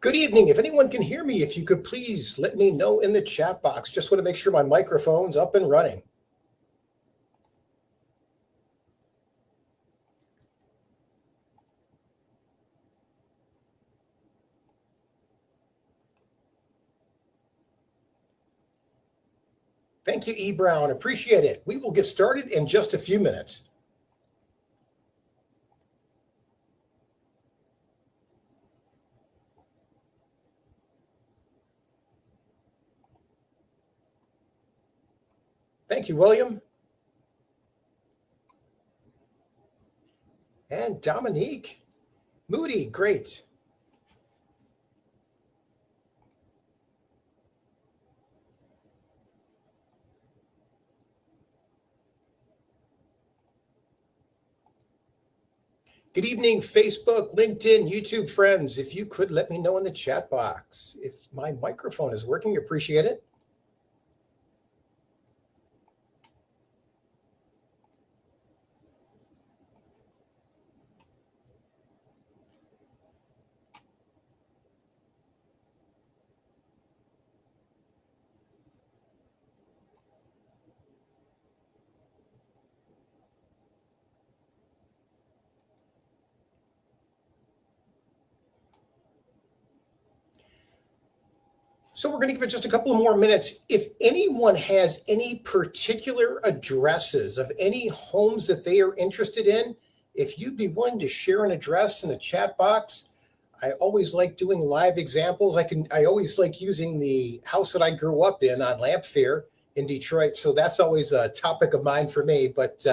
Good evening. If anyone can hear me, if you could please let me know in the chat box. Just want to make sure my microphone's up and running. Thank you, E. Brown. Appreciate it. We will get started in just a few minutes. Thank you, William. And Dominique. Moody, great. Good evening, Facebook, LinkedIn, YouTube friends. If you could let me know in the chat box if my microphone is working, appreciate it. So we're going to give it just a couple of more minutes. If anyone has any particular addresses of any homes that they are interested in, if you'd be willing to share an address in the chat box, I always like doing live examples. I always like using the house that I grew up in on Lamphere in Detroit. So that's always a topic of mine for me. But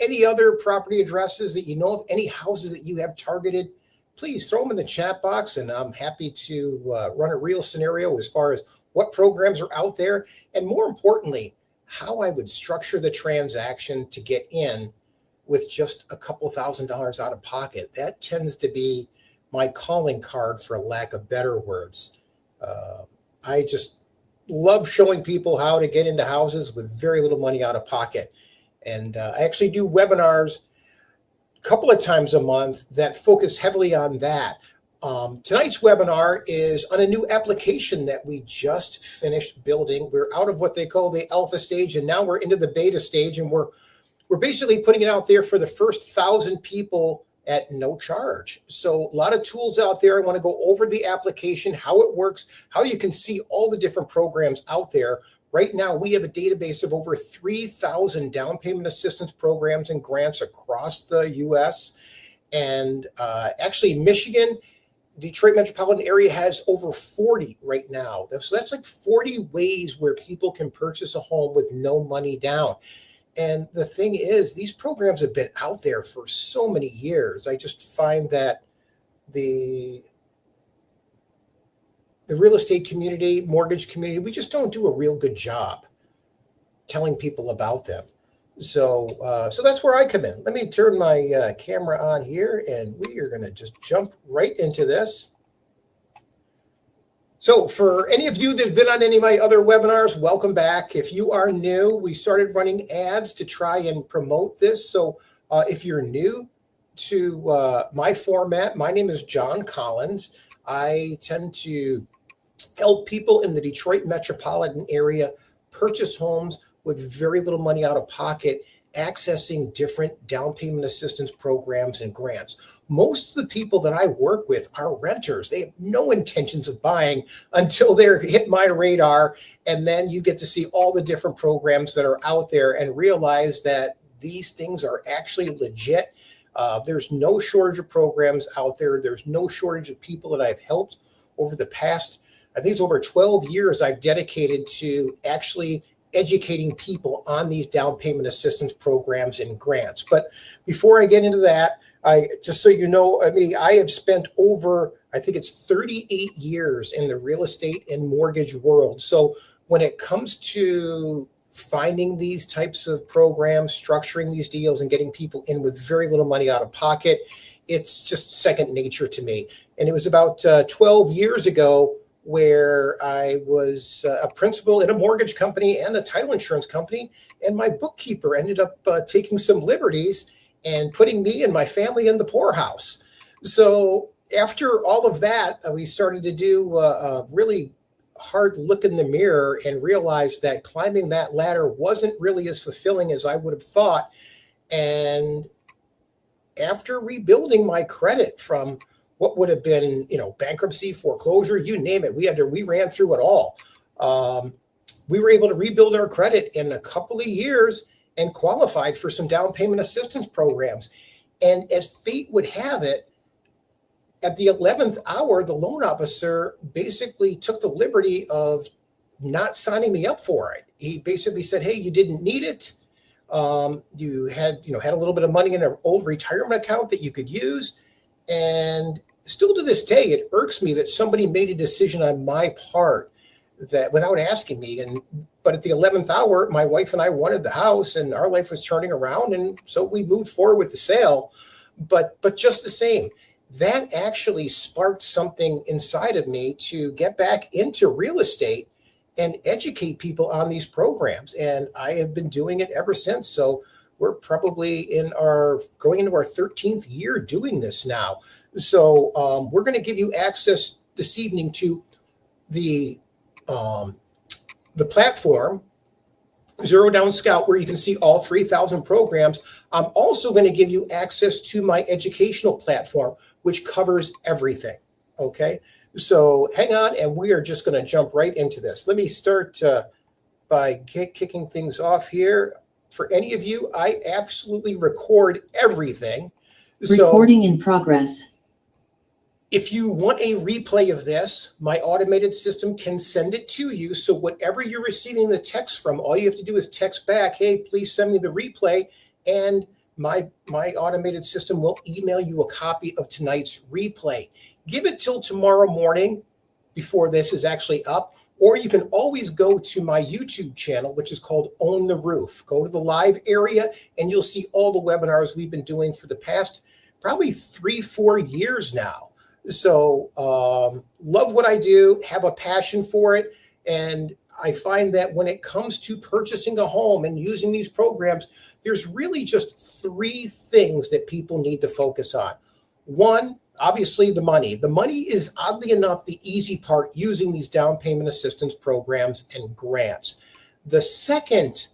any other property addresses that you know of, any houses that you have targeted, please throw them in the chat box, and I'm happy to run a real scenario as far as what programs are out there, and more importantly, how I would structure the transaction to get in with just a couple $1,000s out of pocket. That tends to be my calling card, for lack of better words. I just love showing people how to get into houses with very little money out of pocket. And I actually do webinars couple of times a month that focus heavily on that. Tonight's webinar is on a new application that we just finished building. We're out of what they call the alpha stage, and now we're into the beta stage, and we're basically putting it out there for the first 1,000 people at no charge. So a lot of tools out there. I want to go over the application, how it works, how you can see all the different programs out there. Right now, we have a database of over 3,000 down payment assistance programs and grants across the U.S. And actually, Michigan, Detroit metropolitan area has over 40 right now. So that's like 40 ways where people can purchase a home with no money down. And the thing is, these programs have been out there for so many years. I just find that the real estate community, mortgage community, we just don't do a real good job telling people about them. So that's where I come in. Let me turn my camera on here, and we are going to just jump right into this. So for any of you that have been on any of my other webinars, welcome back. If you are new, we started running ads to try and promote this. So if you're new to my format, my name is John Collins. I tend to help people in the Detroit metropolitan area purchase homes with very little money out of pocket, accessing different down payment assistance programs and grants. Most of the people that I work with are renters. They have no intentions of buying until they're hit my radar. And then you get to see all the different programs that are out there and realize that these things are actually legit. There's no shortage of programs out there. There's no shortage of people that I've helped over the past, I think it's over 12 years I've dedicated to actually educating people on these down payment assistance programs and grants. But before I get into that, just so you know, I have spent over, I think it's 38 years in the real estate and mortgage world. So when it comes to finding these types of programs, structuring these deals, and getting people in with very little money out of pocket, it's just second nature to me. And it was about 12 years ago where I was a principal in a mortgage company and a title insurance company, and my bookkeeper ended up taking some liberties and putting me and my family in the poorhouse. So after all of that, we started to do a really hard look in the mirror and realized that climbing that ladder wasn't really as fulfilling as I would have thought. And after rebuilding my credit from what would have been, bankruptcy, foreclosure, you name it, we ran through it all. We were able to rebuild our credit in a couple of years and qualified for some down payment assistance programs. And as fate would have it, at the 11th hour, the loan officer basically took the liberty of not signing me up for it. He basically said, hey, you didn't need it. You had a little bit of money in an old retirement account that you could use. And still to this day, it irks me that somebody made a decision on my part that without asking me. But at the 11th hour, my wife and I wanted the house and our life was turning around. And so we moved forward with the sale. But just the same, that actually sparked something inside of me to get back into real estate and educate people on these programs. And I have been doing it ever since. So we're probably going into our 13th year doing this now. So we're going to give you access this evening to the platform, ZeroDownScout, where you can see all 3,000 programs. I'm also going to give you access to my educational platform, which covers everything. Okay. So hang on, and we are just going to jump right into this. Let me start by kicking things off here. For any of you, I absolutely record everything. Recording in progress. If you want a replay of this, my automated system can send it to you. So whatever you're receiving the text from, all you have to do is text back, hey, please send me the replay. And my automated system will email you a copy of tonight's replay. Give it till tomorrow morning before this is actually up. Or you can always go to my YouTube channel, which is called Own the Roof. Go to the live area and you'll see all the webinars we've been doing for the past probably 3-4 years now. So love what I do, have a passion for it. And I find that when it comes to purchasing a home and using these programs, there's really just 3 things that people need to focus on. One, obviously the money. The money is oddly enough the easy part using these down payment assistance programs and grants. The second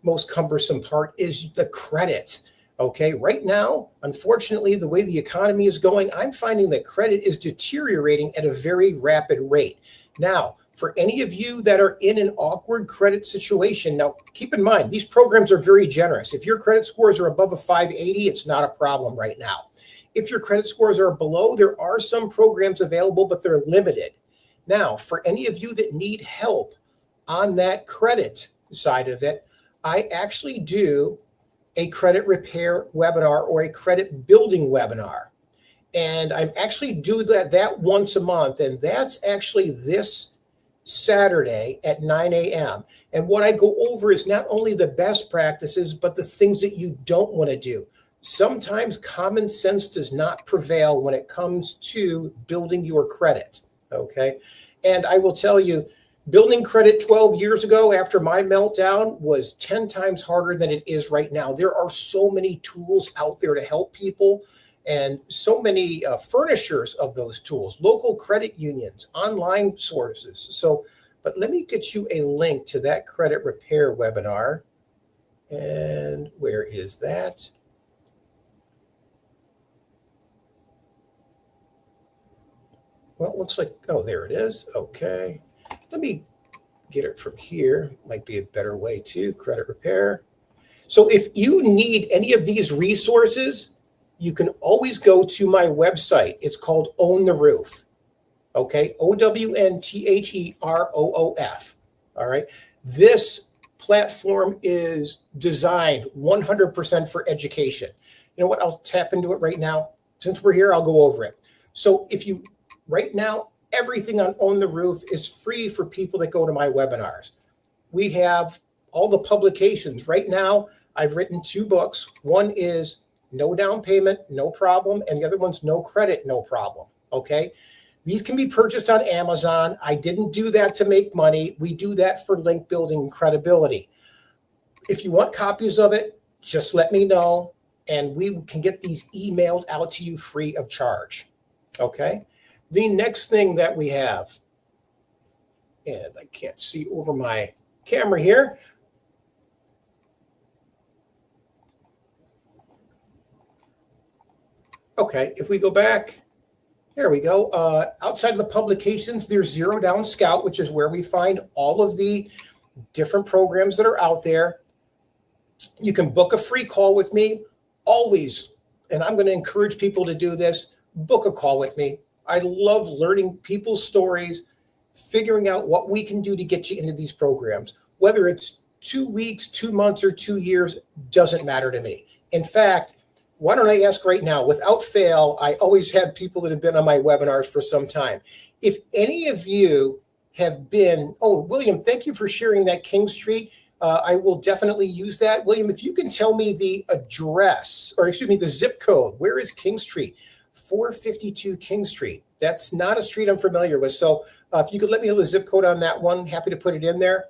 most cumbersome part is the credit. Okay, right now, unfortunately, the way the economy is going, I'm finding that credit is deteriorating at a very rapid rate. Now, for any of you that are in an awkward credit situation, now keep in mind, these programs are very generous. If your credit scores are above a 580, it's not a problem right now. If your credit scores are below, there are some programs available, but they're limited. Now, for any of you that need help on that credit side of it, I actually do a credit repair webinar or a credit building webinar. And I actually do that once a month. And that's actually this Saturday at 9 a.m. And what I go over is not only the best practices, but the things that you don't want to do. Sometimes common sense does not prevail when it comes to building your credit. Okay. And I will tell you, building credit 12 years ago after my meltdown was 10 times harder than it is right now. There are so many tools out there to help people and so many furnishers of those tools, local credit unions, online sources. So, but let me get you a link to that credit repair webinar. And where is that? Well, it looks like, oh, there it is. Okay. Let me get it from here. Might be a better way to credit repair. So if you need any of these resources, you can always go to my website. It's called Own the Roof. Okay. OWNTHEROOF. All right. This platform is designed 100% for education. You know what? I'll tap into it right now. Since we're here, I'll go over it. So if you, right now, everything on Own the Roof is free for people that go to my webinars. We have all the publications. Right now, I've written 2 books. One is No Down Payment, No Problem, and the other one's No Credit, No Problem. Okay? These can be purchased on Amazon. I didn't do that to make money. We do that for link building and credibility. If you want copies of it, just let me know, and we can get these emailed out to you free of charge. Okay. The next thing that we have, and I can't see over my camera here. Okay, if we go back, there we go. Outside of the publications, there's ZeroDownScout, which is where we find all of the different programs that are out there. You can book a free call with me always, and I'm going to encourage people to do this. Book a call with me. I love learning people's stories, figuring out what we can do to get you into these programs. Whether it's 2 weeks, 2 months, or 2 years, doesn't matter to me. In fact, why don't I ask right now, without fail, I always have people that have been on my webinars for some time. If any of you have been, oh, William, thank you for sharing that King Street. I will definitely use that. William, if you can tell me the address, or excuse me, the zip code, where is King Street? 452 King Street. That's not a street I'm familiar with. So if you could let me know the zip code on that one, happy to put it in there.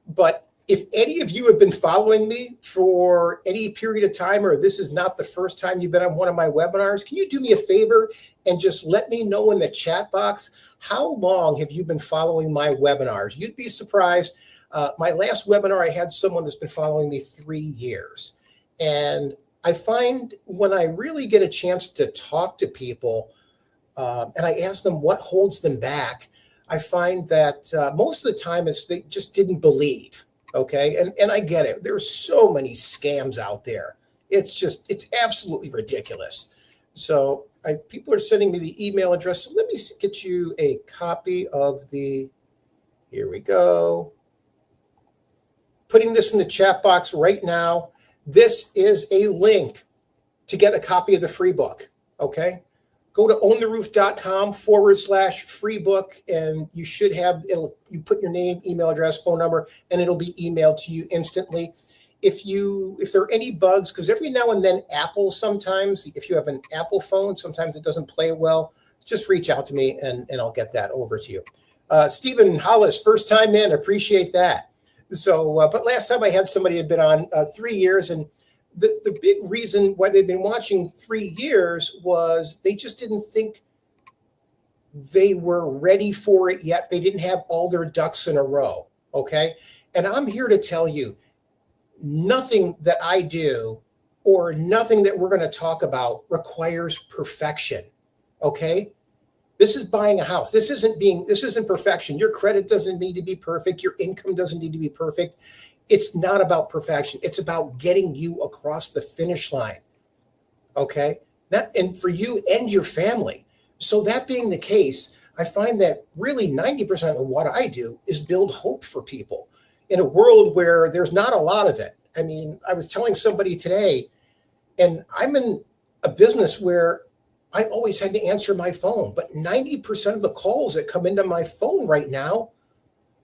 But if any of you have been following me for any period of time, or this is not the first time you've been on one of my webinars, can you do me a favor and just let me know in the chat box, how long have you been following my webinars? You'd be surprised. My last webinar, I had someone that's been following me 3 years. And I find when I really get a chance to talk to people and I ask them what holds them back, I find that most of the time it's they just didn't believe. Okay. And I get it. There's so many scams out there. It's absolutely ridiculous. So people are sending me the email address. So let me get you a copy of here we go. Putting this in the chat box right now. This is a link to get a copy of the free book. Okay. Go to owntheroof.com/free book, and you should have you put your name, email address, phone number, and it'll be emailed to you instantly. If there are any bugs, because every now and then Apple sometimes, if you have an Apple phone, sometimes it doesn't play well, just reach out to me and I'll get that over to you. Stephen Hollis, first time in, appreciate that. So, but last time I had somebody had been on 3 years, and the big reason why they've been watching 3 years was they just didn't think they were ready for it yet. They didn't have all their ducks in a row. Okay. And I'm here to tell you, nothing that I do or nothing that we're going to talk about requires perfection. Okay. This is buying a house. This isn't perfection. Your credit doesn't need to be perfect. Your income doesn't need to be perfect. It's not about perfection. It's about getting you across the finish line. Okay. And for you and your family. So that being the case, I find that really 90% of what I do is build hope for people in a world where there's not a lot of it. I mean, I was telling somebody today, and I'm in a business where I always had to answer my phone, but 90% of the calls that come into my phone right now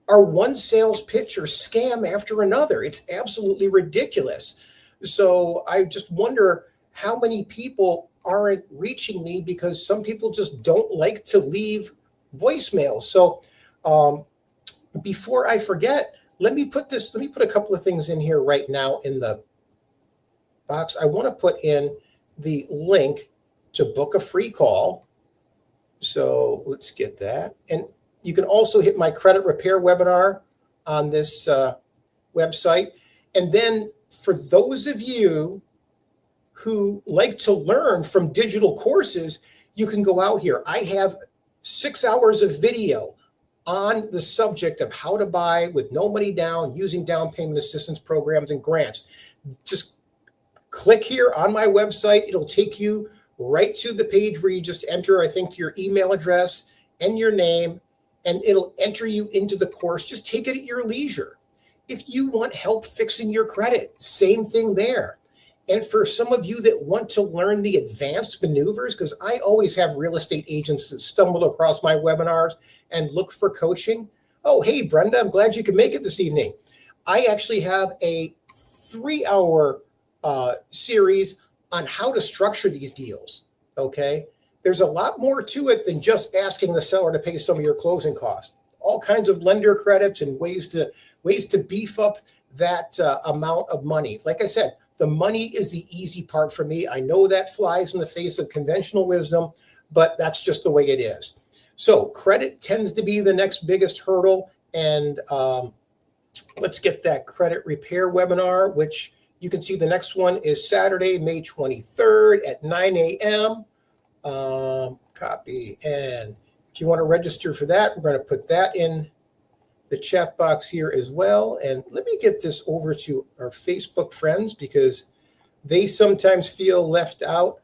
are one sales pitch or scam after another. It's absolutely ridiculous. So I just wonder how many people aren't reaching me because some people just don't like to leave voicemails. So before I forget, let me put a couple of things in here right now in the box. I want to put in the link to book a free call. So let's get that. And you can also hit my credit repair webinar on this website. And then for those of you who like to learn from digital courses, you can go out here. I have 6 hours of video on the subject of how to buy with no money down using down payment assistance programs and grants. Just click here on my website. It'll take you right to the page where you just enter, I think, your email address and your name, and it'll enter you into the course. Just take it at your leisure. If you want help fixing your credit, same thing there. And for some of you that want to learn the advanced maneuvers, because I always have real estate agents that stumble across my webinars and look for coaching. Oh, hey, Brenda, I'm glad you could make it this evening. I actually have a 3-hour series on how to structure these deals. Okay. There's a lot more to it than just asking the seller to pay some of your closing costs. All kinds of lender credits and ways to beef up that amount of money. Like I said, the money is the easy part for me. I know that flies in the face of conventional wisdom, but that's just the way it is. So credit tends to be the next biggest hurdle. And let's get that credit repair webinar, which you can see the next one is Saturday, May 23rd at 9 a.m. Copy. And if you want to register for that, we're going to put that in the chat box here as well. And let me get this over to our Facebook friends because they sometimes feel left out.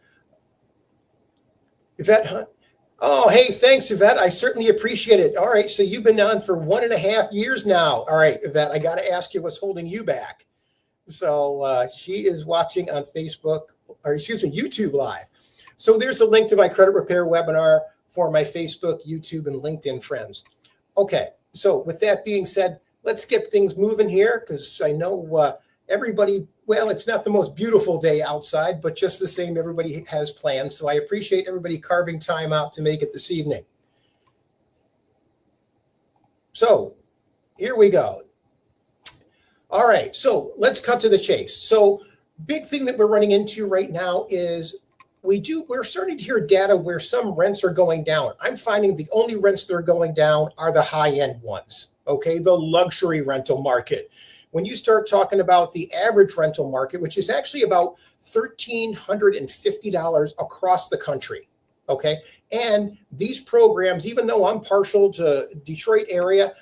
Yvette Hunt. Oh, hey, thanks, Yvette. I certainly appreciate it. All right, so you've been on for 1.5 years now. All right, Yvette, I got to ask you what's holding you back. So she is watching on Facebook, or excuse me, YouTube Live. So there's a link to my credit repair webinar for my Facebook, YouTube, and LinkedIn friends. Okay, so with that being said, let's get things moving here because I know everybody, well, it's not the most beautiful day outside, but just the same, everybody has plans. So I appreciate everybody carving time out to make it this evening. So here we go. All right, so let's cut to the chase. So big thing that we're running into right now is we're starting to hear data where some rents are going down. I'm finding the only rents that are going down are the high-end ones, okay? The luxury rental market. When you start talking about the average rental market, which is actually about $1,350 across the country, okay? And these programs, even though I'm partial to Detroit area,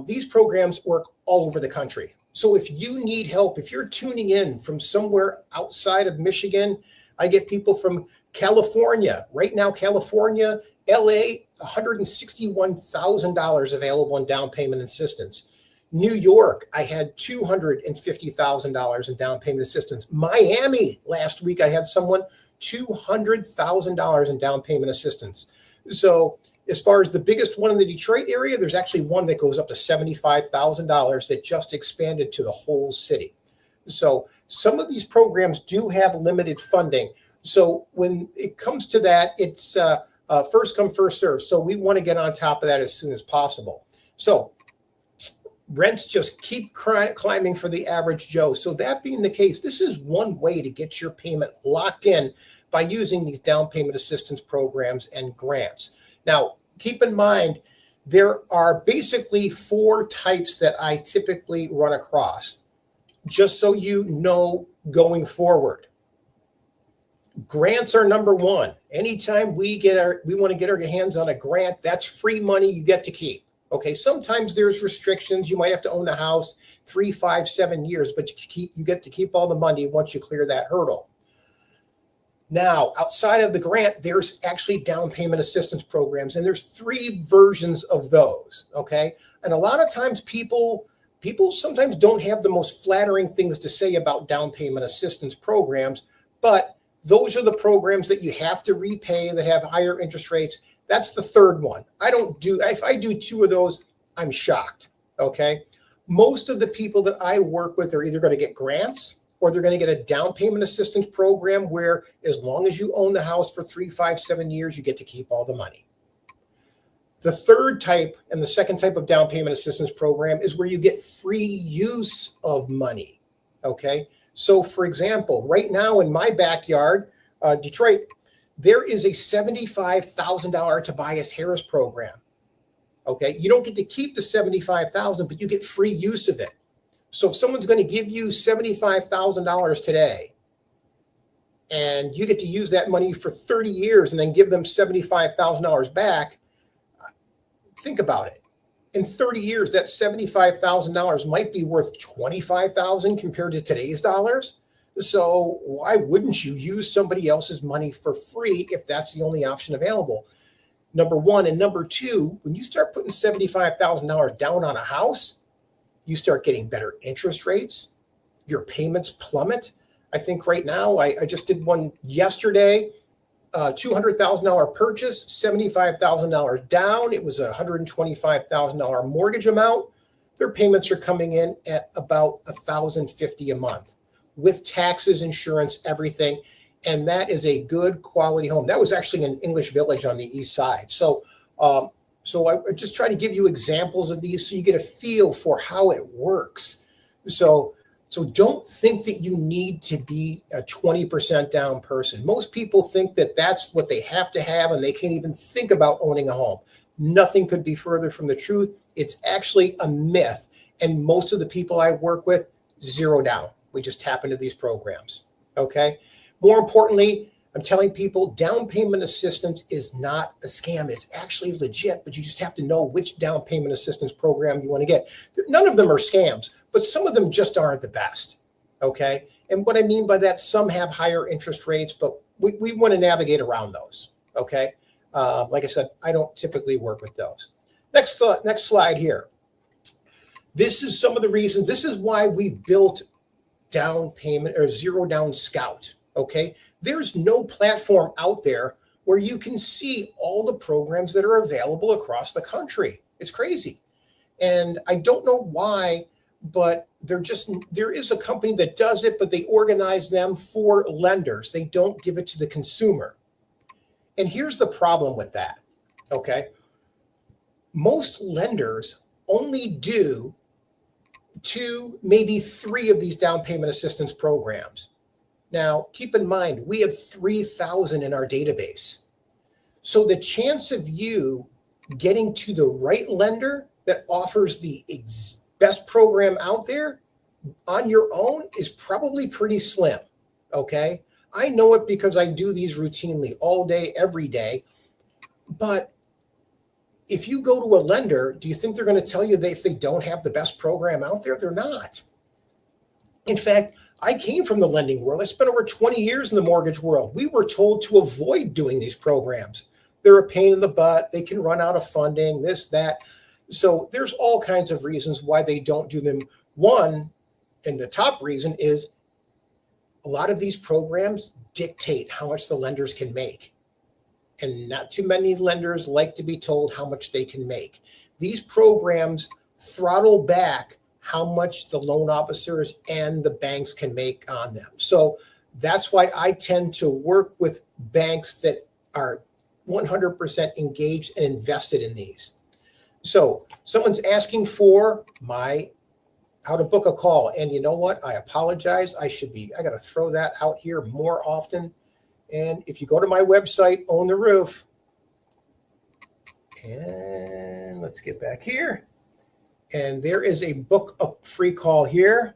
these programs work all over the country. So if you need help, if you're tuning in from somewhere outside of Michigan, I get people from California. Right now, California, LA, $161,000 available in down payment assistance. New York, I had $250,000 in down payment assistance. Miami, last week, I had someone $200,000 in down payment assistance. So as far as the biggest one in the Detroit area, there's actually one that goes up to $75,000 that just expanded to the whole city. So some of these programs do have limited funding. So when it comes to that, it's first come, first serve. So we want to get on top of that as soon as possible. So rents just keep climbing for the average Joe. So that being the case, this is one way to get your payment locked in by using these down payment assistance programs and grants. Now, keep in mind, there are basically 4 types that I typically run across. Just so you know going forward. Grants are number one. Anytime we want to get our hands on a grant, that's free money you get to keep. Okay, sometimes there's restrictions. You might have to own the house 3, 5, 7 years, but you get to keep all the money once you clear that hurdle. Now, outside of the grant, there's actually down payment assistance programs, and there's 3 versions of those. Okay, and a lot of times people sometimes don't have the most flattering things to say about down payment assistance programs, but those are the programs that you have to repay that have higher interest rates. That's the third one. If I do 2 of those, I'm shocked, okay? Most of the people that I work with are either going to get grants or they're going to get a down payment assistance program where as long as you own the house for 3, 5, 7 years, you get to keep all the money. The third type and the second type of down payment assistance program is where you get free use of money, okay? So for example, right now in my backyard, Detroit, there is a $75,000 Tobias Harris program, okay? You don't get to keep the $75,000, but you get free use of it. So if someone's going to give you $75,000 today, and you get to use that money for 30 years and then give them $75,000 back, think about it. In 30 years, that $75,000 might be worth $25,000 compared to today's dollars. So why wouldn't you use somebody else's money for free if that's the only option available? Number one. And number two, when you start putting $75,000 down on a house, you start getting better interest rates. Your payments plummet. I think right now, I just did one yesterday. $200,000 purchase, $75,000 down. It was a $125,000 mortgage amount. Their payments are coming in at about $1,050 a month with taxes, insurance, everything. And that is a good quality home. That was actually in English Village on the east side. So I just try to give you examples of these so you get a feel for how it works. So So don't think that you need to be a 20% down person. Most people think that that's what they have to have and they can't even think about owning a home. Nothing could be further from the truth. It's actually a myth. And most of the people I work with, zero down. We just tap into these programs. Okay. More importantly, I'm telling people down payment assistance is not a scam. It's actually legit, but you just have to know which down payment assistance program you want to get. None of them are scams, but some of them just aren't the best. Okay. And what I mean by that, some have higher interest rates, but we want to navigate around those. Okay. Like I said, I don't typically work with those. Next slide here. This is some of the reasons. This is why we built down payment or ZeroDownScout. Okay. There's no platform out there where you can see all the programs that are available across the country. It's crazy. And I don't know why, but there is a company that does it, but they organize them for lenders. They don't give it to the consumer. And here's the problem with that. Okay. Most lenders only do 2, maybe 3 of these down payment assistance programs. Now, keep in mind, we have 3,000 in our database. So the chance of you getting to the right lender that offers the best program out there on your own is probably pretty slim, okay? I know it because I do these routinely all day, every day. But if you go to a lender, do you think they're going to tell you that if they don't have the best program out there? They're not. In fact, I came from the lending world. I spent over 20 years in the mortgage world. We were told to avoid doing these programs. They're a pain in the butt. They can run out of funding, this, that. So there's all kinds of reasons why they don't do them. One, and the top reason is a lot of these programs dictate how much the lenders can make. And not too many lenders like to be told how much they can make. These programs throttle back how much the loan officers and the banks can make on them. So that's why I tend to work with banks that are 100% engaged and invested in these. So someone's asking for how to book a call. And you know what? I apologize. I got to throw that out here more often. And if you go to my website, Own the Roof, and let's get back here. And there is a book a free call here.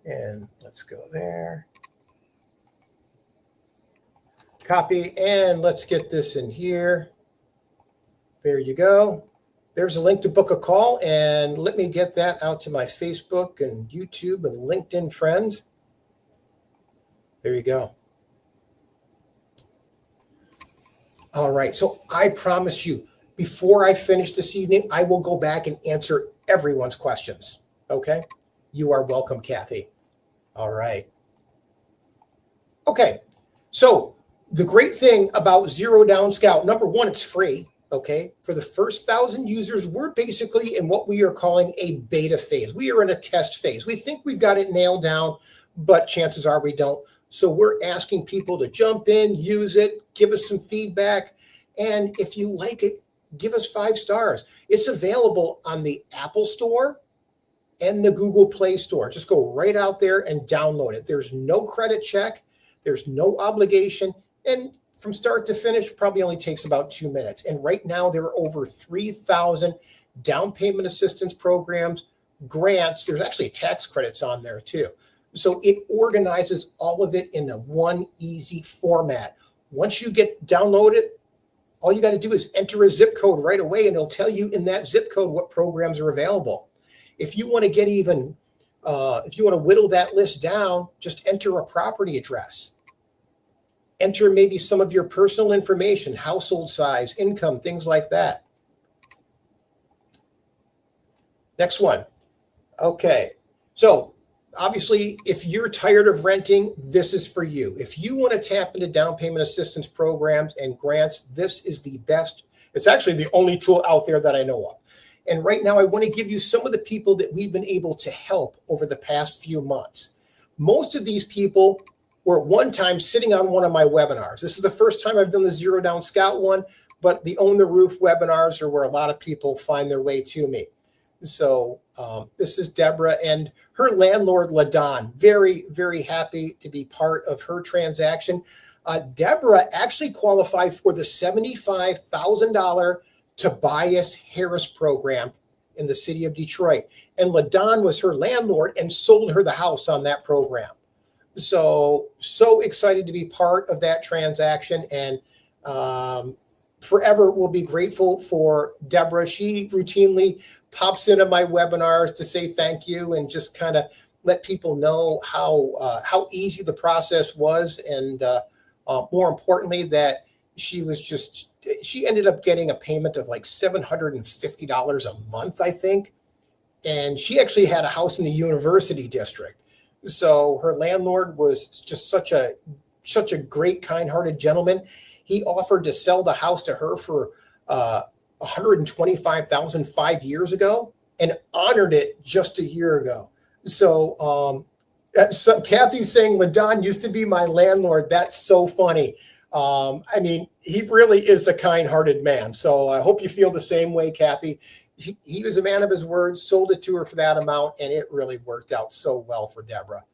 And let's go there. Copy. And let's get this in here. There you go. There's a link to book a call. And let me get that out to my Facebook and YouTube and LinkedIn friends. There you go. All right. So I promise you, before I finish this evening, I will go back and answer everyone's questions. Okay. You are welcome, Kathy. All right. Okay. So the great thing about ZeroDownScout, number one, it's free. Okay. For the first 1,000 users, we're basically in what we are calling a beta phase. We are in a test phase. We think we've got it nailed down, but chances are we don't. So we're asking people to jump in, use it, give us some feedback. And if you like it, give us 5 stars. It's available on the Apple Store and the Google Play Store. Just go right out there and download it. There's no credit check. There's no obligation. And from start to finish, probably only takes about 2 minutes. And right now, there are over 3,000 down payment assistance programs, grants. There's actually tax credits on there too. So it organizes all of it in a one easy format. Once you download it, all you got to do is enter a zip code right away, and it'll tell you in that zip code what programs are available. If you want to get even, if you want to whittle that list down, just enter a property address. Enter maybe some of your personal information, household size, income, things like that. Next one. Okay. So obviously, if you're tired of renting, this is for you. If you want to tap into down payment assistance programs and grants, this is the best. It's actually the only tool out there that I know of. And right now, I want to give you some of the people that we've been able to help over the past few months. Most of these people were at one time sitting on one of my webinars. This is the first time I've done the ZeroDownScout one, but the Own the Roof webinars are where a lot of people find their way to me. So this is Deborah and her landlord, LaDon. Very, very happy to be part of her transaction. Deborah actually qualified for the $75,000 Tobias Harris program in the city of Detroit. And LaDon was her landlord and sold her the house on that program. So excited to be part of that transaction, and forever will be grateful for Deborah. She routinely pops into my webinars to say thank you and just kind of let people know how easy the process was, and more importantly, that she ended up getting a payment of like $750 a month, I think. And she actually had a house in the University District. So her landlord was just such a great, kind-hearted gentleman. He offered to sell the house to her for $125,000 5 years ago, and honored it just a year ago. So Kathy's saying LaDon used to be my landlord. That's so funny. I mean, he really is a kind-hearted man. So I hope you feel the same way, Kathy. He was a man of his word, sold it to her for that amount, and it really worked out so well for Deborah.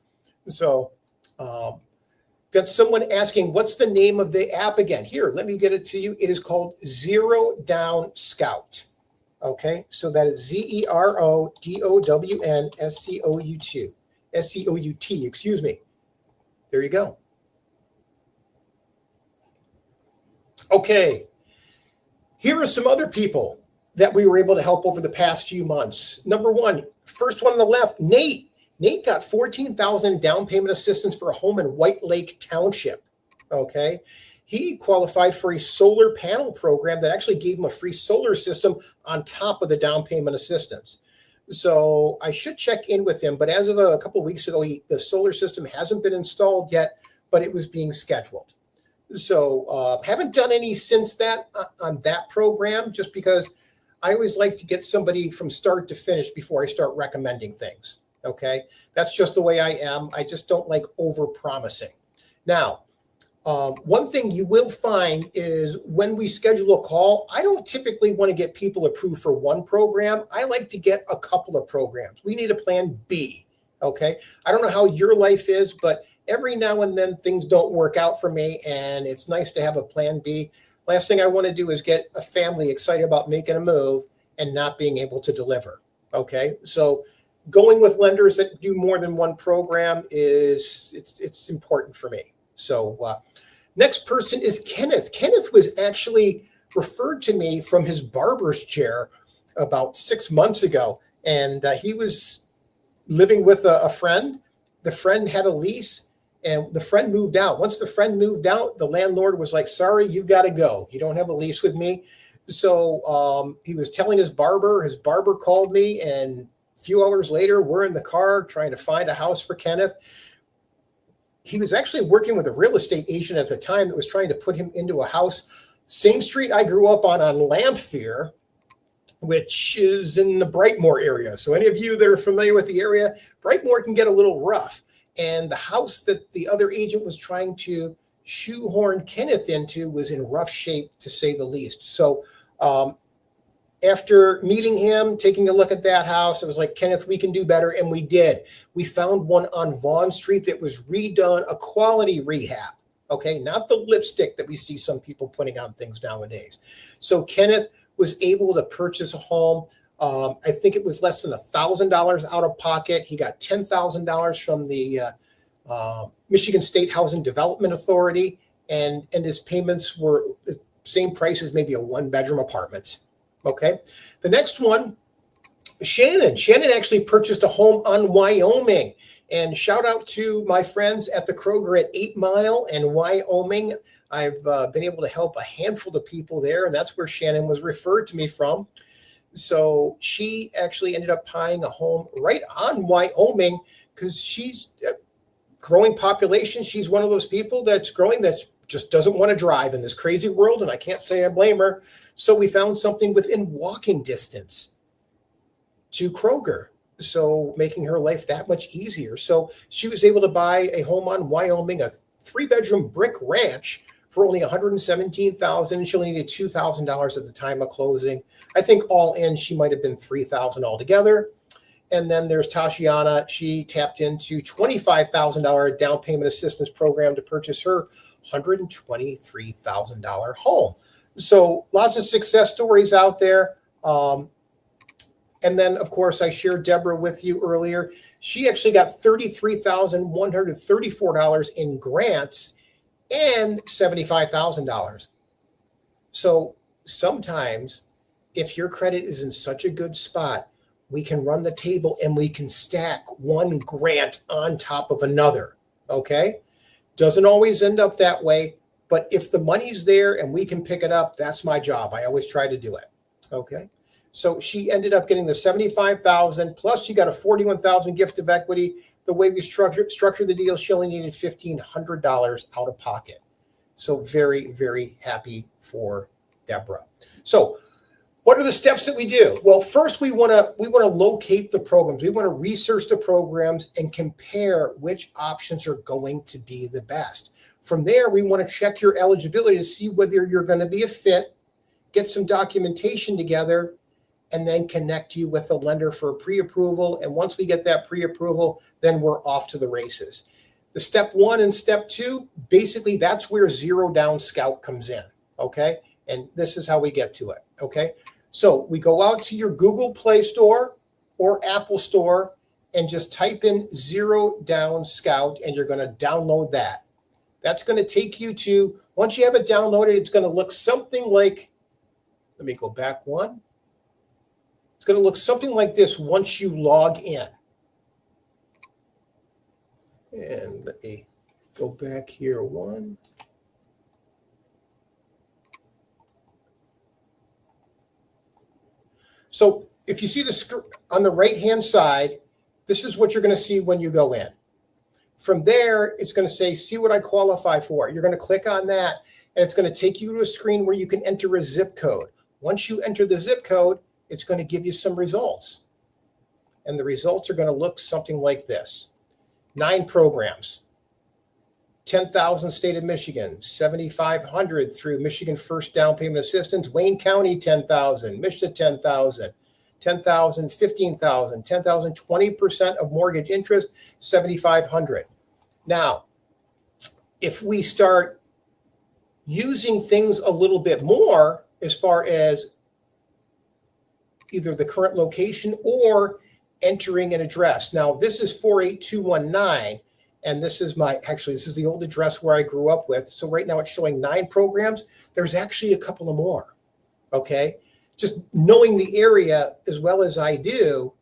So got someone asking, what's the name of the app again? Here, let me get it to you. It is called ZeroDownScout. Okay, so that is ZeroDownScout, excuse me. There you go. Okay, here are some other people that we were able to help over the past few months. Number one, first one on the left, Nate. Nate got $14,000 down payment assistance for a home in White Lake Township. Okay, he qualified for a solar panel program that actually gave him a free solar system on top of the down payment assistance. So I should check in with him, but as of a couple of weeks ago, the solar system hasn't been installed yet, but it was being scheduled. So haven't done any since that on that program, just because I always like to get somebody from start to finish before I start recommending things. Okay, that's just the way I am. I just don't like over promising. Now, one thing you will find is when we schedule a call, I don't typically want to get people approved for one program. I like to get a couple of programs. We need a plan B. Okay, I don't know how your life is, but every now and then things don't work out for me, and it's nice to have a plan B. Last thing I want to do is get a family excited about making a move and not being able to deliver. Okay, so going with lenders that do more than one program it's important for me. So next person is Kenneth. Kenneth was actually referred to me from his barber's chair about 6 months ago, and he was living with a friend. The friend had a lease, and the friend moved out. Once the friend moved out, the landlord was like, sorry, you've got to go. You don't have a lease with me. So he was telling his barber called me, and a few hours later, we're in the car trying to find a house for Kenneth. He was actually working with a real estate agent at the time that was trying to put him into a house. Same street I grew up on Lamphere, which is in the Brightmoor area. So any of you that are familiar with the area, Brightmoor can get a little rough. And the house that the other agent was trying to shoehorn Kenneth into was in rough shape, to say the least. So after meeting him, taking a look at that house, it was like, Kenneth, we can do better. And we did. We found one on Vaughn Street that was redone, a quality rehab. Okay, not the lipstick that we see some people putting on things nowadays. So Kenneth was able to purchase a home. I think it was less than $1,000 out of pocket. He got $10,000 from the Michigan State Housing Development Authority, and his payments were the same price as maybe a one-bedroom apartment. Okay, the next one, Shannon. Shannon actually purchased a home on Wyoming. And shout out to my friends at the Kroger at 8 Mile and Wyoming. I've been able to help a handful of people there, and that's where Shannon was referred to me from. So she actually ended up buying a home right on Wyoming because she's a growing population. She's one of those people that's growing that just doesn't want to drive in this crazy world, and I can't say I blame her. So we found something within walking distance to Kroger, so making her life that much easier. So she was able to buy a home on Wyoming, a 3-bedroom brick ranch, for only $117,000. She only needed $2,000 at the time of closing. I think all in, she might have been $3,000 altogether. And then there's Tashiana. She tapped into $25,000 down payment assistance program to purchase her $123,000 home. So lots of success stories out there. And then, of course, I shared Deborah with you earlier. She actually got $33,134 in grants and $75,000. So sometimes if your credit is in such a good spot, we can run the table and we can stack one grant on top of another, okay? Doesn't always end up that way, but if the money's there and we can pick it up, that's my job. I always try to do it, okay? So she ended up getting the $75,000 plus she got a $41,000 gift of equity. The way we structured the deal, she only needed $1,500 out of pocket. So very, very happy for Deborah. So what are the steps that we do? Well, first we want to locate the programs. We want to research the programs and compare which options are going to be the best. From there, we want to check your eligibility to see whether you're going to be a fit, get some documentation together, and then connect you with a lender for a pre-approval. And once we get that pre-approval, then we're off to the races. The step 1 and step 2, basically that's where ZeroDownScout comes in, okay? And this is how we get to it, okay? So we go out to your Google Play Store or Apple Store and just type in ZeroDownScout and you're going to download that. That's going to take you to, once you have it downloaded, it's going to look something like, let me go back one. It's going to look something like this once you log in. And let me go back here one. So if you see the screen on the right-hand side, this is what you're going to see when you go in. From there, it's going to say, see what I qualify for. You're going to click on that, and it's going to take you to a screen where you can enter a zip code. Once you enter the zip code, it's going to give you some results. And the results are going to look something like this. 9 programs. 10,000 state of Michigan, 7,500 through Michigan First Down Payment Assistance, Wayne County 10,000, Michigan 10,000, 10,000, 15,000, 10,000, 20% of mortgage interest, 7,500. Now, if we start using things a little bit more as far as either the current location or entering an address. Now, this is 48219. And this is this is the old address where I grew up with. So right now it's showing 9 programs. There's actually a couple of more, okay? Just knowing the area as well as I do,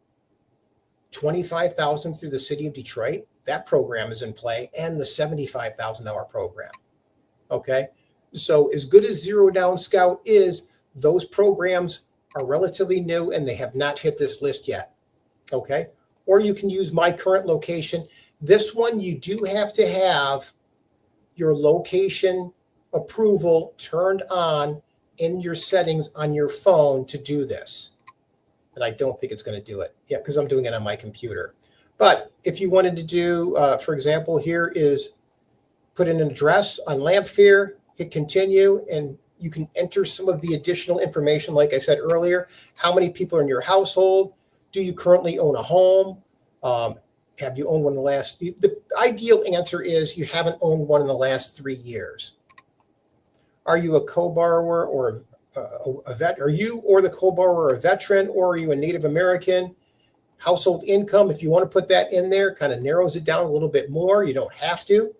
25,000 through the city of Detroit, that program is in play, and the $75,000 program, okay? So as good as ZeroDownScout is, those programs are relatively new and they have not hit this list yet, okay? Or you can use my current location. This one, you do have to have your location approval turned on in your settings on your phone to do this. And I don't think it's going to do it. Yeah, because I'm doing it on my computer. But if you wanted to do, for example, here is put in an address on Lamphere, hit continue, and you can enter some of the additional information, like I said earlier. How many people are in your household? Do you currently own a home? Have you owned one in the last, the ideal answer is you haven't owned one in the last 3 years. Are you a co-borrower or a vet? Are you or the co-borrower a veteran, or are you a Native American? Household income, if you want to put that in there, kind of narrows it down a little bit more. You don't have to.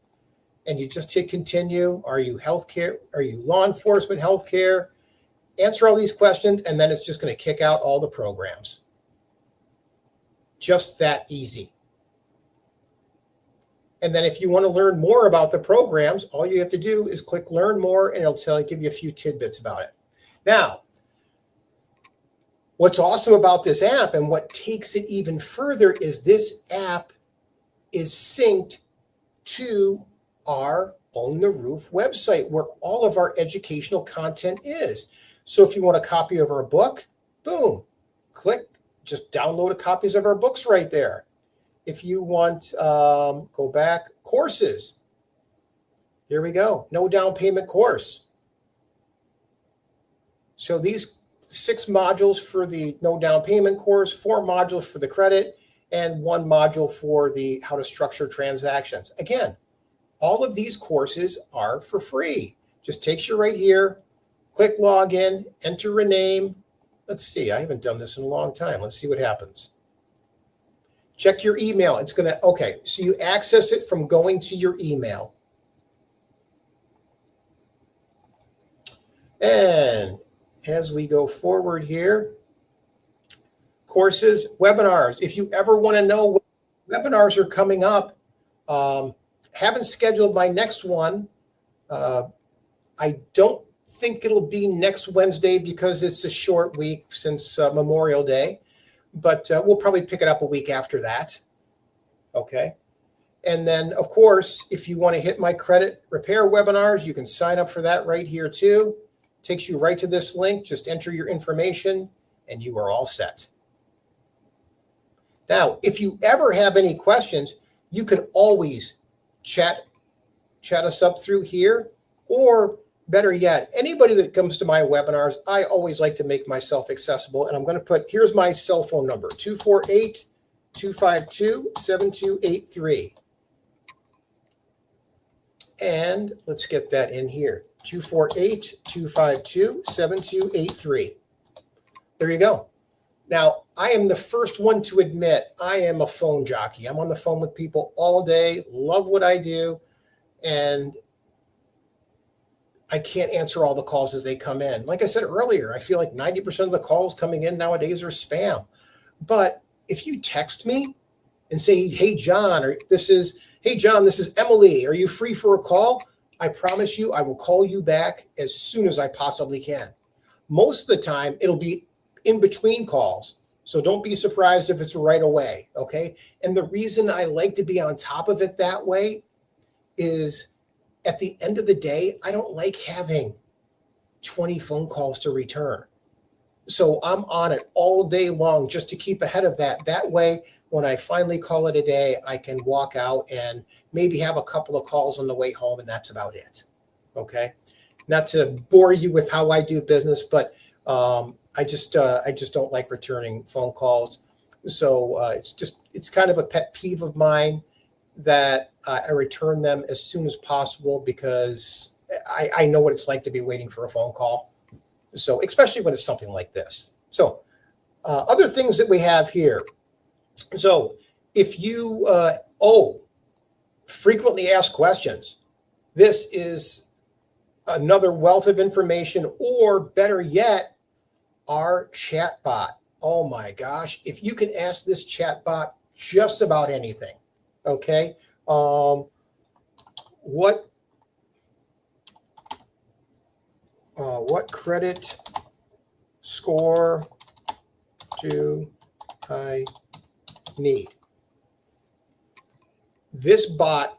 And you just hit continue. Are you healthcare? Are you law enforcement, healthcare? Answer all these questions, and then it's just going to kick out all the programs. Just that easy. And then if you want to learn more about the programs, all you have to do is click learn more, and it'll give you a few tidbits about it. Now, what's awesome about this app and what takes it even further is this app is synced to our Own the Roof website where all of our educational content is. So if you want a copy of our book, boom, click, just download copies of our books right there. If you want, go back, courses. Here we go. No down payment course. So these 6 modules for the no down payment course, 4 modules for the credit, and 1 module for the how to structure transactions. Again, all of these courses are for free. Just takes you right here, click login, enter a name. Let's see, I haven't done this in a long time. Let's see what happens. Check your email. It's going to, okay, so you access it from going to your email. And as we go forward here, courses, webinars. If you ever want to know what webinars are coming up, haven't scheduled my next one. I don't think it'll be next Wednesday because it's a short week since Memorial Day, but we'll probably pick it up a week after that. Okay. And then, of course, if you want to hit my credit repair webinars, you can sign up for that right here too. Takes you right to this link. Just enter your information and you are all set. Now, if you ever have any questions, you can always chat us up through here, or better yet, anybody that comes to my webinars, I always like to make myself accessible. And I'm going to put, here's my cell phone number, 248-252-7283. And let's get that in here, 248-252-7283. There you go. Now, I am the first one to admit I am a phone jockey. I'm on the phone with people all day, love what I do, and I can't answer all the calls as they come in. Like I said earlier, I feel like 90% of the calls coming in nowadays are spam. But if you text me and say, hey, John, or hey, John, this is Emily. Are you free for a call? I promise you, I will call you back as soon as I possibly can. Most of the time, it'll be in between calls. So don't be surprised if it's right away. Okay. And the reason I like to be on top of it that way is at the end of the day, I don't like having 20 phone calls to return. So I'm on it all day long just to keep ahead of that. That way, when I finally call it a day, I can walk out and maybe have a couple of calls on the way home, and that's about it. Okay. Not to bore you with how I do business, but I just don't like returning phone calls. So it's kind of a pet peeve of mine that I return them as soon as possible because I know what it's like to be waiting for a phone call. So especially when it's something like this. So other things that we have here. So if you frequently asked questions, this is another wealth of information, or better yet, our chat bot. Oh my gosh. If you can ask this chat bot just about anything. Okay. What credit score do I need? This bot,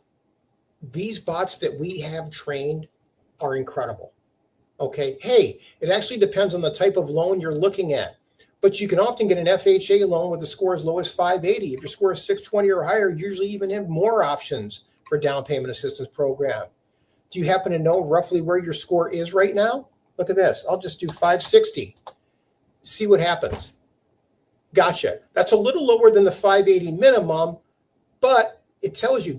these bots that we have trained are incredible. Okay. Hey, it actually depends on the type of loan you're looking at, but you can often get an FHA loan with a score as low as 580. If your score is 620 or higher, you usually even have more options for down payment assistance program. Do you happen to know roughly where your score is right now? Look at this. I'll just do 560. See what happens. Gotcha. That's a little lower than the 580 minimum, but it tells you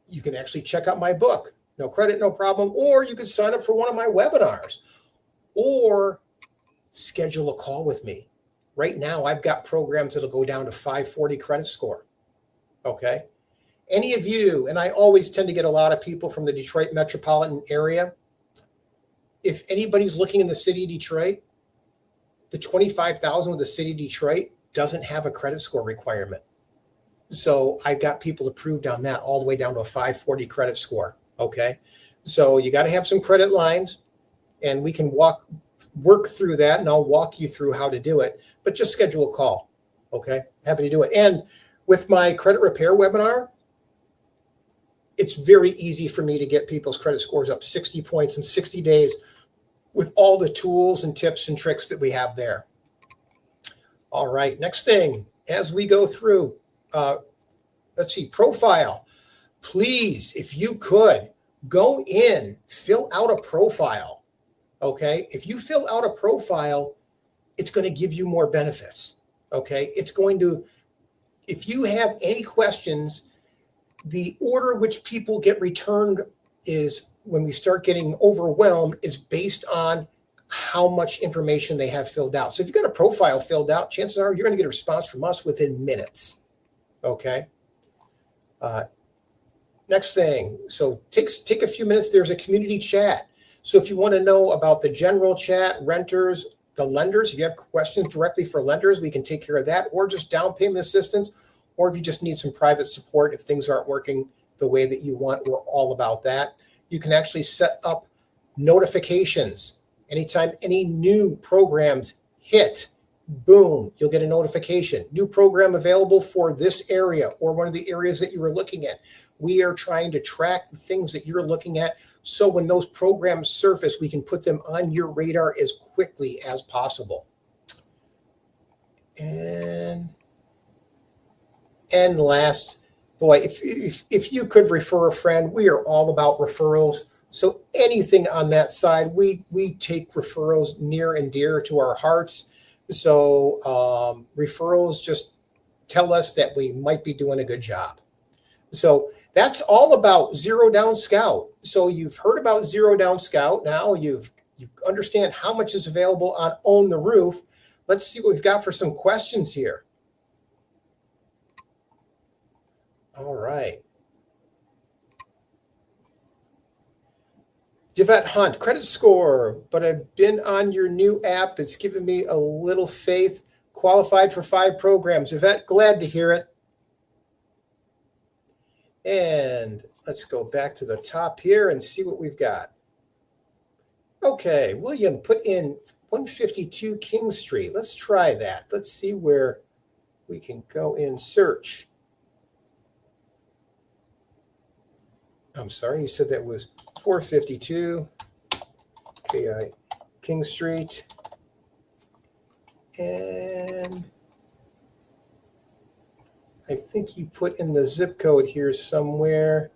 you can actually check out my book. No credit, no problem. Or you could sign up for one of my webinars or schedule a call with me. Right now, I've got programs that'll go down to 540 credit score. Okay. Any of you, and I always tend to get a lot of people from the Detroit metropolitan area. If anybody's looking in the city of Detroit, the 25,000 with the city of Detroit doesn't have a credit score requirement. So I got people approved on that all the way down to a 540 credit score. Okay. So you got to have some credit lines, and we can work through that, and I'll walk you through how to do it, but just schedule a call. Okay. Happy to do it. And with my credit repair webinar, it's very easy for me to get people's credit scores up 60 points in 60 days with all the tools and tips and tricks that we have there. All right. Next thing, as we go through, let's see, profile. Please, if you could, go in, fill out a profile. Okay. If you fill out a profile, it's going to give you more benefits. Okay. It's going to, if you have any questions, the order which people get returned is when we start getting overwhelmed is based on how much information they have filled out. So if you've got a profile filled out, chances are you're going to get a response from us within minutes. Okay. Next thing. So take a few minutes. There's a community chat. So if you want to know about the general chat, renters, the lenders, if you have questions directly for lenders, we can take care of that, or just down payment assistance, or if you just need some private support, if things aren't working the way that you want, we're all about that. You can actually set up notifications. Anytime any new programs hit, boom, you'll get a notification. New program available for this area or one of the areas that you were looking at. We are trying to track the things that you're looking at, so when those programs surface, we can put them on your radar as quickly as possible. And last, boy, if you could refer a friend, we are all about referrals. So anything on that side, we take referrals near and dear to our hearts. So referrals just tell us that we might be doing a good job. So that's all about ZeroDownScout. So you've heard about ZeroDownScout. Now you understand how much is available on Own the Roof. Let's see what we've got for some questions here. All right. Javette Hunt, credit score, but I've been on your new app. It's given me a little faith. Qualified for 5 programs. Javette, glad to hear it. And let's go back to the top here and see what we've got. Okay, William put in 152 King Street. Let's try that. Let's see where we can go in search. I'm sorry, you said that was 452 King Street. And I think you put in the zip code here somewhere,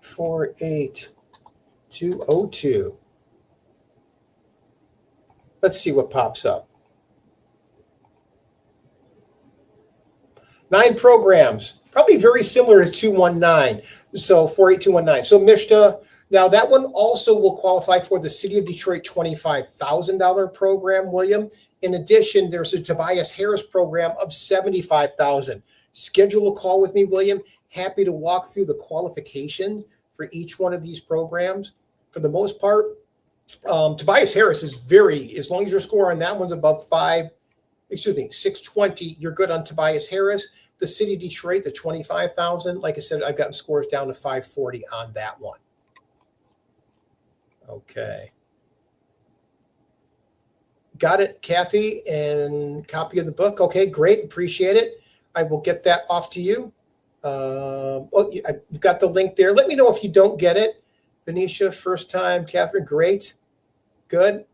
48202. Let's see what pops up. 9 programs, probably very similar to 219. So 48219. So Mishta, now that one also will qualify for the City of Detroit $25,000 program, William. In addition, there's a Tobias Harris program of $75,000. Schedule a call with me, William. Happy to walk through the qualifications for each one of these programs. For the most part, Tobias Harris is as long as your score on that one's above 620, you're good on Tobias Harris. The City of Detroit, the $25,000, like I said, I've gotten scores down to 540 on that one. Okay. Got it, Kathy, and copy of the book. Okay, great. Appreciate it. I will get that off to you. I've got the link there. Let me know if you don't get it. Venetia, first time. Catherine, great. Good.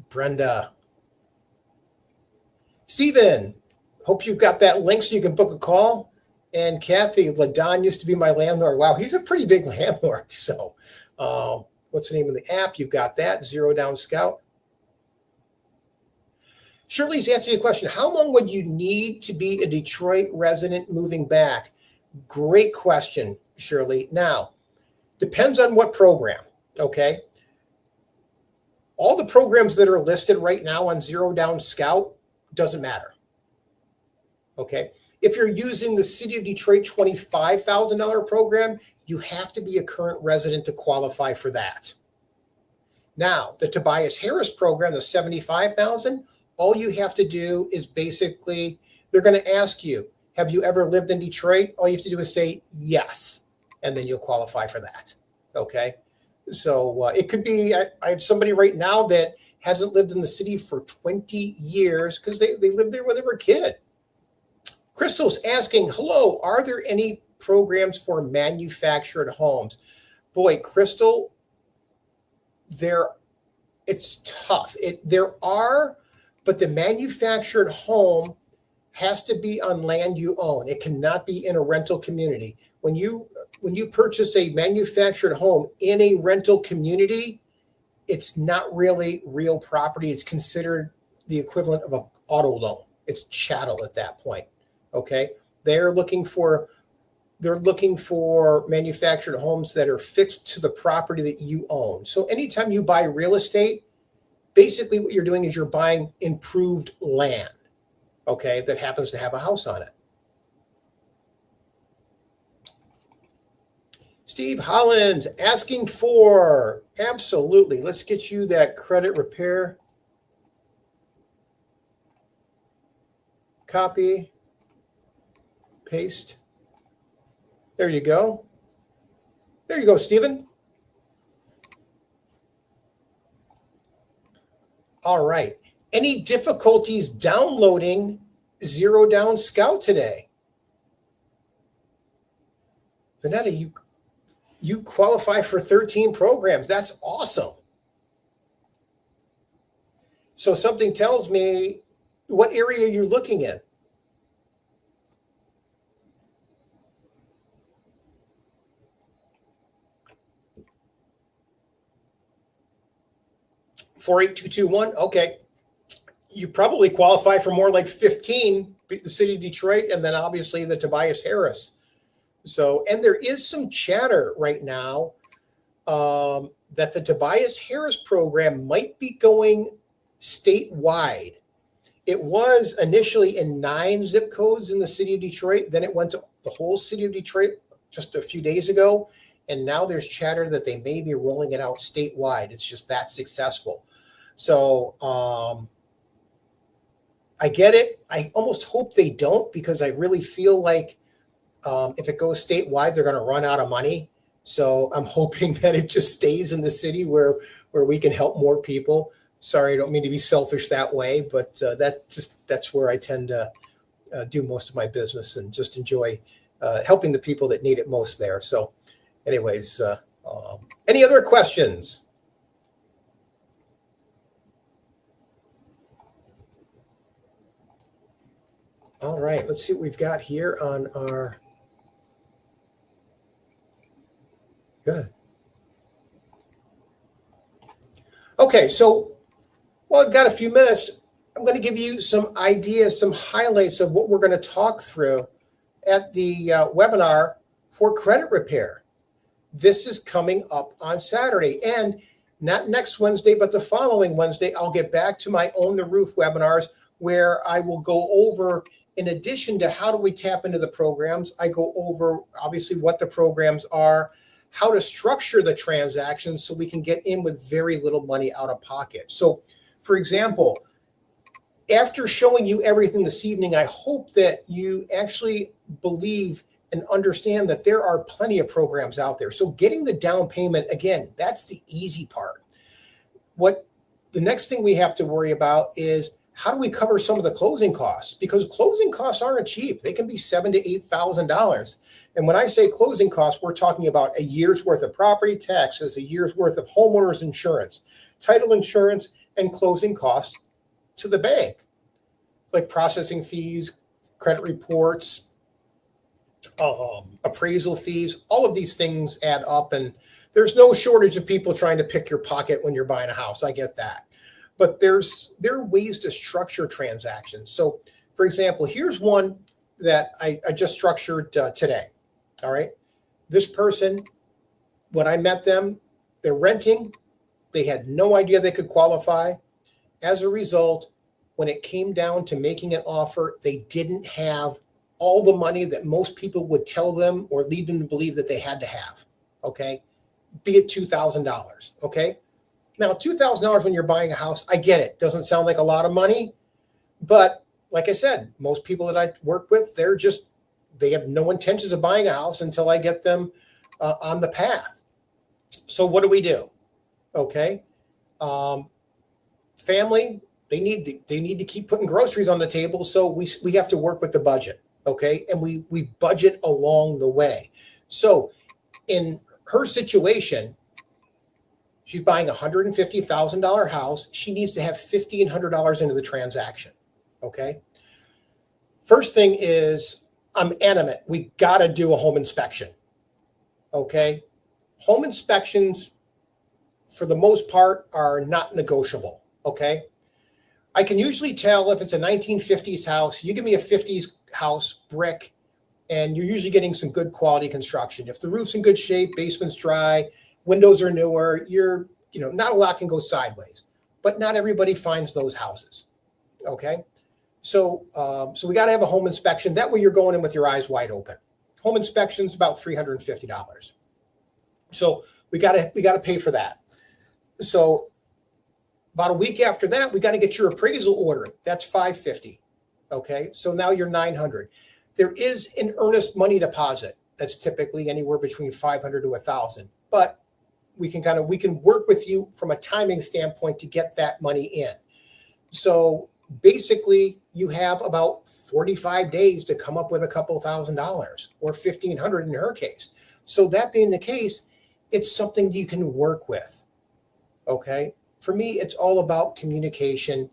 Brenda. Stephen, hope you've got that link so you can book a call. And Kathy, LaDon used to be my landlord. Wow, he's a pretty big landlord. So what's the name of the app? You've got that, ZeroDownScout. Shirley's answering the question, how long would you need to be a Detroit resident moving back? Great question, Shirley. Now, depends on what program, okay? All the programs that are listed right now on ZeroDownScout doesn't matter, okay? If you're using the City of Detroit $25,000 program, you have to be a current resident to qualify for that. Now, the Tobias Harris program, the $75,000, all you have to do is basically, they're going to ask you, have you ever lived in Detroit? All you have to do is say yes, and then you'll qualify for that, okay? So it could be, I have somebody right now that hasn't lived in the city for 20 years because they lived there when they were a kid. Crystal's asking, hello, are there any programs for manufactured homes? Boy, Crystal, it's tough. There are, but the manufactured home has to be on land you own. It cannot be in a rental community. When you when you purchase a manufactured home in a rental community, it's not really real property. It's considered the equivalent of an auto loan. It's chattel at that point. Okay. They're looking for manufactured homes that are fixed to the property that you own. So anytime you buy real estate, basically what you're doing is you're buying improved land, okay, that happens to have a house on it. Steve Holland asking for, absolutely. Let's get you that credit repair. Copy, paste. There you go. There you go, Stephen. All right. Any difficulties downloading ZeroDownScout today? Vanetta, you qualify for 13 programs. That's awesome. So something tells me, what area you're looking in? $48221. Okay. You probably qualify for more like 15, the city of Detroit, and then obviously the Tobias Harris. So, and there is some chatter right now that the Tobias Harris program might be going statewide. It was initially in 9 zip codes in the city of Detroit. Then it went to the whole city of Detroit just a few days ago. And now there's chatter that they may be rolling it out statewide. It's just that successful. So I get it. I almost hope they don't, because I really feel like if it goes statewide, they're going to run out of money. So I'm hoping that it just stays in the city where we can help more people. Sorry, I don't mean to be selfish that way, but that's where I tend to do most of my business and just enjoy helping the people that need it most there. So anyways, any other questions? All right, let's see what we've got here on our, good. Okay, so, well, I've got a few minutes. I'm going to give you some ideas, some highlights of what we're going to talk through at the webinar for credit repair. This is coming up on Saturday, and not next Wednesday, but the following Wednesday, I'll get back to my Own the Roof webinars, where I will go over, in addition to how do we tap into the programs, I go over obviously what the programs are, how to structure the transactions so we can get in with very little money out of pocket. So, for example, after showing you everything this evening, I hope that you actually believe and understand that there are plenty of programs out there. So getting the down payment, again, that's the easy part. What the next thing we have to worry about is, how do we cover some of the closing costs? Because closing costs aren't cheap. They can be $7,000 to $8,000. And when I say closing costs, we're talking about a year's worth of property taxes, a year's worth of homeowners insurance, title insurance, and closing costs to the bank. It's like processing fees, credit reports, appraisal fees. All of these things add up, and there's no shortage of people trying to pick your pocket when you're buying a house. I get that. But there are ways to structure transactions. So, for example, here's one that I just structured today. All right. This person, when I met them, they're renting. They had no idea they could qualify. As a result, when it came down to making an offer, they didn't have all the money that most people would tell them or lead them to believe that they had to have. Okay. Be it $2,000. Okay. Now, $2,000 when you're buying a house, I get it. Doesn't sound like a lot of money. But like I said, most people that I work with, they have no intentions of buying a house until I get them on the path. So what do? Okay. Family, they need to keep putting groceries on the table. So we have to work with the budget. Okay. And we budget along the way. So in her situation, she's buying a $150,000 house. She needs to have $1,500 into the transaction. Okay. First thing is, I'm adamant, we got to do a home inspection. Okay. Home inspections, for the most part, are not negotiable. Okay. I can usually tell if it's a 1950s house. You give me a 50s house, brick, and you're usually getting some good quality construction. If the roof's in good shape, basement's dry, windows are newer, not a lot can go sideways. But not everybody finds those houses. Okay. So we got to have a home inspection. That way you're going in with your eyes wide open. Home inspection's about $350. So we got to pay for that. So about a week after that, we got to get your appraisal order. That's $550. Okay. So now you're $900. There is an earnest money deposit. That's typically anywhere between $500 to $1,000, but we can work with you from a timing standpoint to get that money in. So basically you have about 45 days to come up with a couple $1,000 or $1,500 in her case. So that being the case, it's something you can work with. Okay. For me, it's all about communication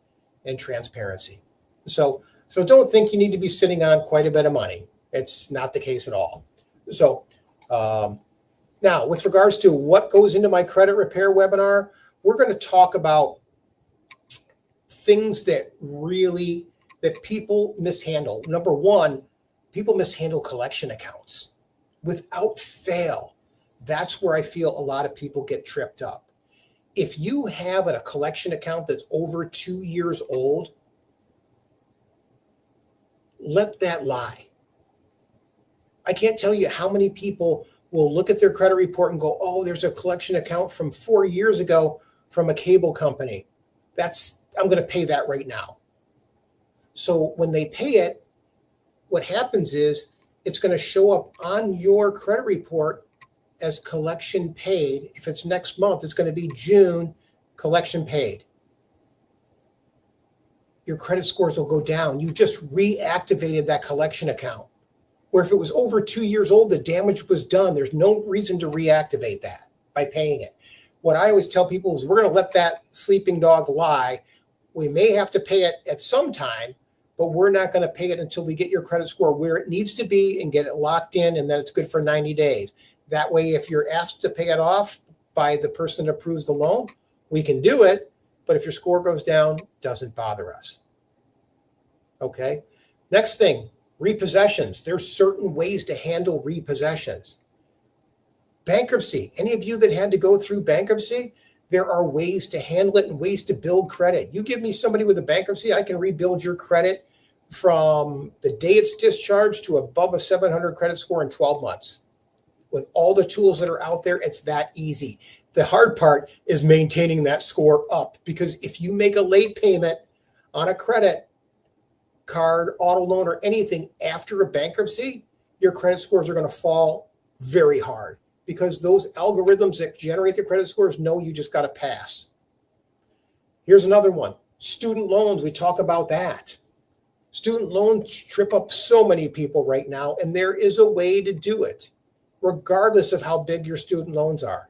and transparency. So don't think you need to be sitting on quite a bit of money. It's not the case at all. So now with regards to what goes into my credit repair webinar, we're going to talk about things that people mishandle. Number one, people mishandle collection accounts without fail. That's where I feel a lot of people get tripped up. If you have a collection account that's over 2 years old, let that lie. I can't tell you how many people will look at their credit report and go, oh, there's a collection account from 4 years ago from a cable company. I'm going to pay that right now. So when they pay it, what happens is it's going to show up on your credit report as collection paid. If it's next month, it's going to be June, collection paid. Your credit scores will go down. You just reactivated that collection account. Where if it was over 2 years old, the damage was done. There's no reason to reactivate that by paying it. What I always tell people is we're going to let that sleeping dog lie. We may have to pay it at some time, but we're not going to pay it until we get your credit score where it needs to be and get it locked in, and then it's good for 90 days. That way, if you're asked to pay it off by the person that approves the loan, we can do it. But if your score goes down, it doesn't bother us. Okay. Next thing, repossessions. There's certain ways to handle repossessions. Bankruptcy. Any of you that had to go through bankruptcy, there are ways to handle it and ways to build credit. You give me somebody with a bankruptcy, I can rebuild your credit from the day it's discharged to above a 700 credit score in 12 months. With all the tools that are out there, it's that easy. The hard part is maintaining that score up, because if you make a late payment on a credit card, auto loan, or anything after a bankruptcy, your credit scores are going to fall very hard, because those algorithms that generate the credit scores know you just got to pass. Here's another one. Student loans. We talk about that. Student loans trip up so many people right now, and there is a way to do it, regardless of how big your student loans are.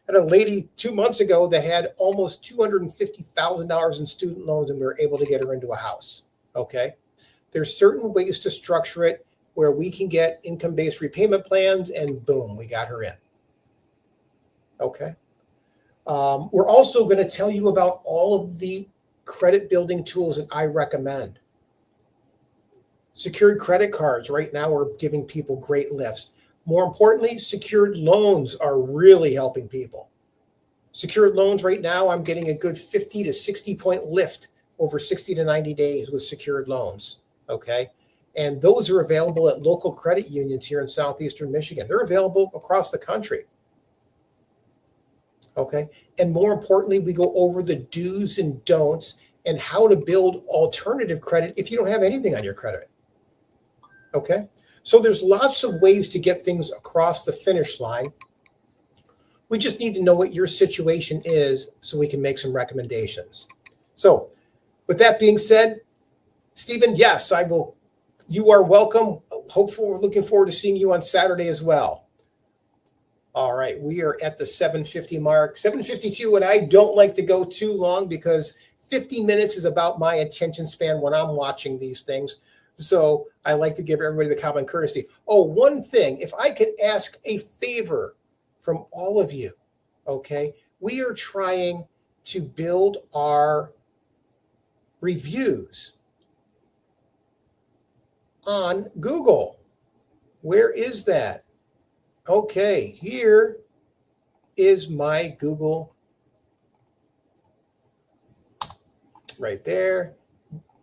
I had a lady 2 months ago that had almost $250,000 in student loans, and we were able to get her into a house. Okay. There's certain ways to structure it where we can get income-based repayment plans, and boom, we got her in. Okay. We're also going to tell you about all of the credit building tools that I recommend. Secured credit cards right now are giving people great lifts. More importantly, secured loans are really helping people. Secured loans right now, I'm getting a good 50 to 60 point lift over 60 to 90 days with secured loans. Okay. And those are available at local credit unions here in Southeastern Michigan. They're available across the country. Okay. And more importantly, we go over the do's and don'ts and how to build alternative credit if you don't have anything on your credit. Okay. So there's lots of ways to get things across the finish line. We just need to know what your situation is so we can make some recommendations. So with that being said, Stephen, yes, I will. You are welcome. Hopefully, we're looking forward to seeing you on Saturday as well. All right. We are at the 7:50 mark, 7:52, and I don't like to go too long because 50 minutes is about my attention span when I'm watching these things. So I like to give everybody the common courtesy. Oh, one thing, if I could ask a favor from all of you, okay? We are trying to build our reviews on Google. Where is that? Okay, here is my Google right there,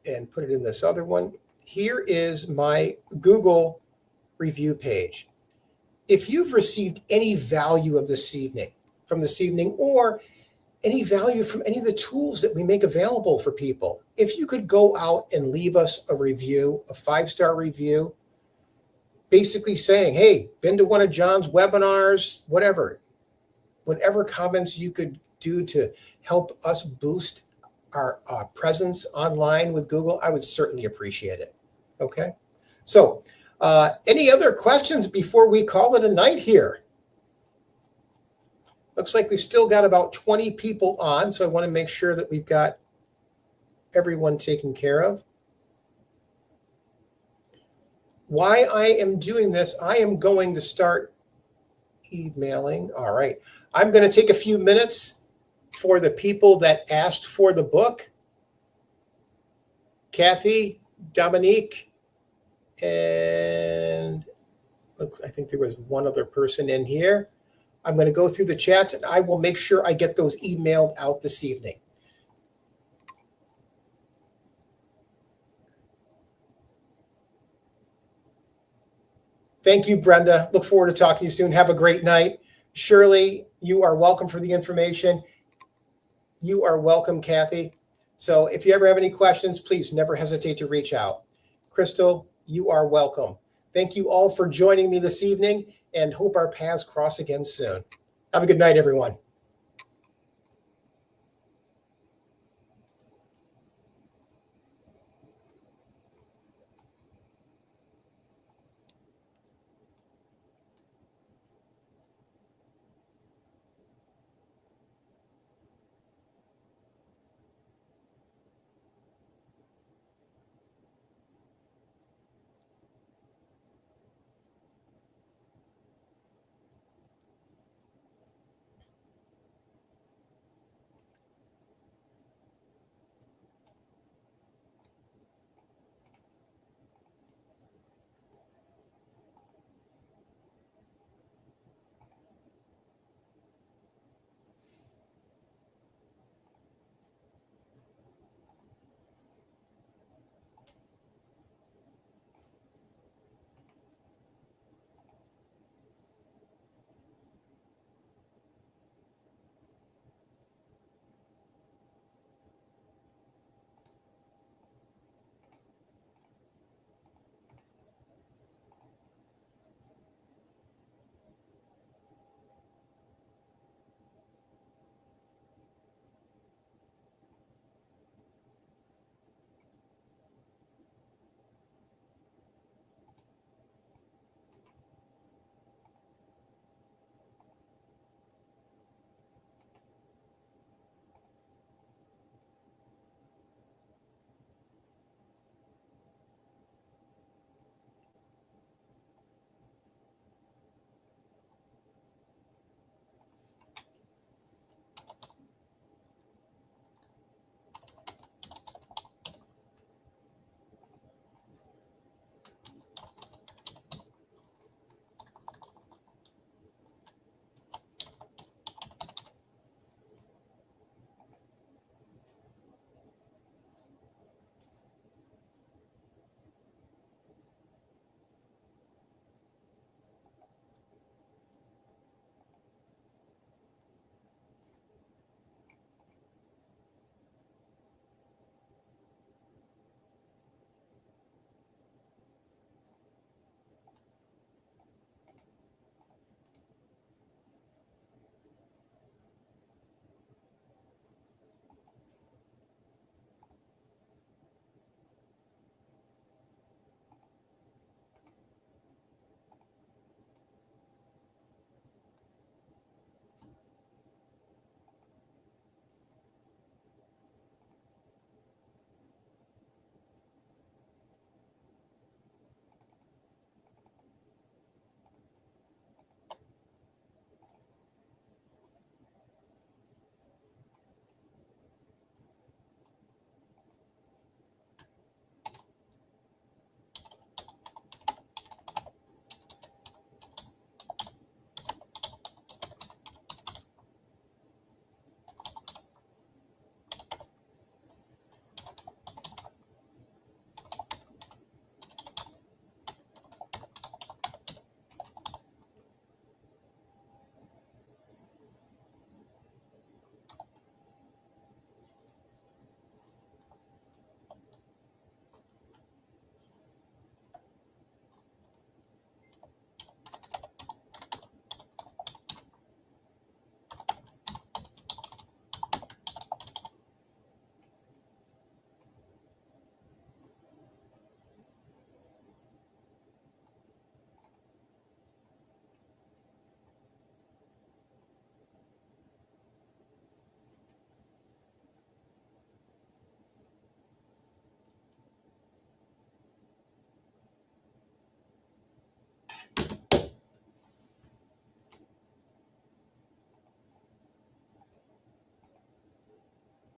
and put it in this other one. Here is my Google review page. If you've received any value of this evening, or any value from any of the tools that we make available for people, if you could go out and leave us a review, a 5-star review, basically saying, hey, been to one of John's webinars, whatever comments you could do to help us boost our presence online with Google, I would certainly appreciate it. Okay. So any other questions before we call it a night here? Looks like we've still got about 20 people on, so I want to make sure that we've got everyone taken care of. Why I am doing this, I am going to start emailing. All right. I'm going to take a few minutes for the people that asked for the book. Kathy, Dominique, and I think there was one other person in here. I'm going to go through the chat, and I will make sure I get those emailed out this evening. Thank you, Brenda. Look forward to talking to you soon. Have a great night. Shirley, you are welcome for the information. You are welcome, Kathy. So if you ever have any questions, please never hesitate to reach out. Crystal, you are welcome. Thank you all for joining me this evening, and hope our paths cross again soon. Have a good night, everyone.